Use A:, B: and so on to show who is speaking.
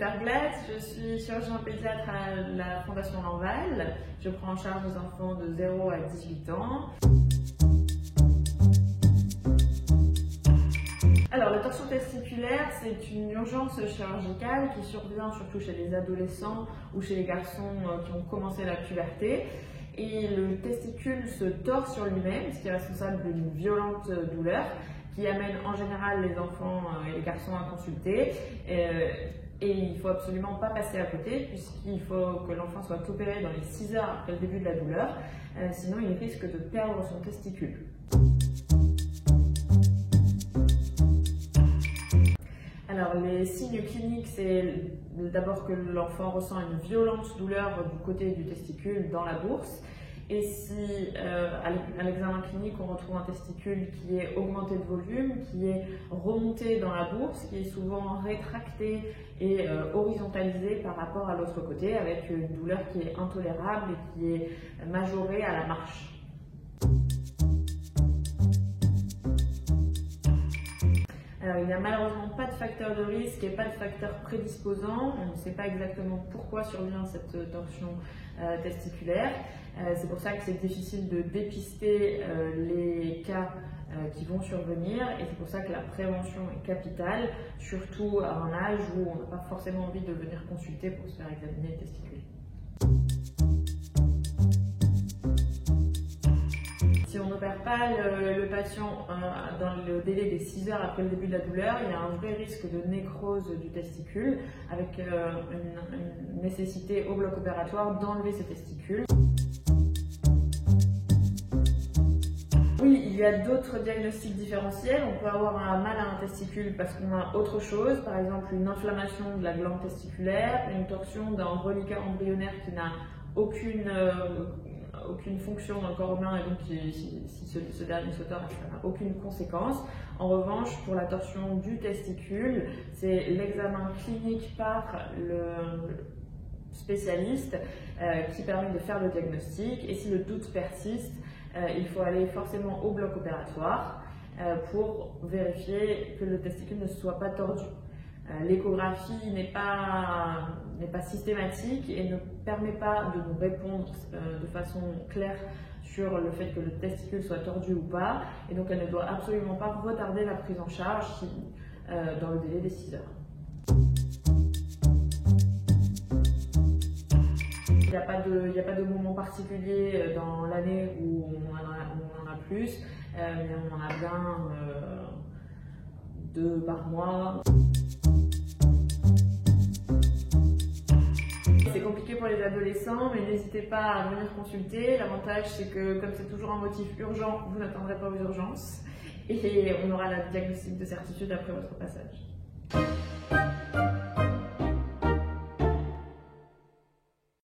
A: Dr Glass, je suis chirurgien pédiatre à la Fondation Lanval. Je prends en charge les enfants de 0 à 18 ans. Alors, la torsion testiculaire, c'est une urgence chirurgicale qui survient surtout chez les adolescents ou chez les garçons qui ont commencé la puberté. Et le testicule se tord sur lui-même, ce qui est responsable d'une violente douleur qui amène en général les enfants et les garçons à consulter. Et il ne faut absolument pas passer à côté puisqu'il faut que l'enfant soit opéré dans les 6 heures après le début de la douleur, sinon il risque de perdre son testicule. Alors, les signes cliniques, c'est d'abord que l'enfant ressent une violente douleur du côté du testicule dans la bourse. Et si à l'examen clinique, on retrouve un testicule qui est augmenté de volume, qui est remonté dans la bourse, qui est souvent rétracté et horizontalisé par rapport à l'autre côté, avec une douleur qui est intolérable et qui est majorée à la marche. Alors, il n'y a malheureusement pas de facteur de risque et pas de facteur prédisposant. On ne sait pas exactement pourquoi survient cette torsion testiculaire. C'est pour ça que c'est difficile de dépister les cas qui vont survenir et c'est pour ça que la prévention est capitale, surtout à un âge où on n'a pas forcément envie de venir consulter pour se faire examiner le testicule. Si on n'opère pas le patient dans le délai des 6 heures après le début de la douleur, il y a un vrai risque de nécrose du testicule avec une nécessité au bloc opératoire d'enlever ce testicule. Oui, il y a d'autres diagnostics différentiels. On peut avoir un mal à un testicule parce qu'on a autre chose, par exemple une inflammation de la glande testiculaire, une torsion d'un reliquat embryonnaire qui n'a aucune fonction dans le corps humain et donc si ce dernier se tord, ça n'a aucune conséquence. En revanche, pour la torsion du testicule, c'est l'examen clinique par le spécialiste qui permet de faire le diagnostic et si le doute persiste, il faut aller forcément au bloc opératoire pour vérifier que le testicule ne soit pas tordu. L'échographie n'est pas systématique et ne permet pas de nous répondre de façon claire sur le fait que le testicule soit tordu ou pas, et donc elle ne doit absolument pas retarder la prise en charge dans le délai des 6 heures. Il n'y a pas de moment particulier dans l'année où on en a plus, mais on en a bien 2 par mois. C'est compliqué pour les adolescents, mais n'hésitez pas à venir consulter. L'avantage, c'est que comme c'est toujours un motif urgent, vous n'attendrez pas aux urgences et on aura le diagnostic de certitude après votre passage.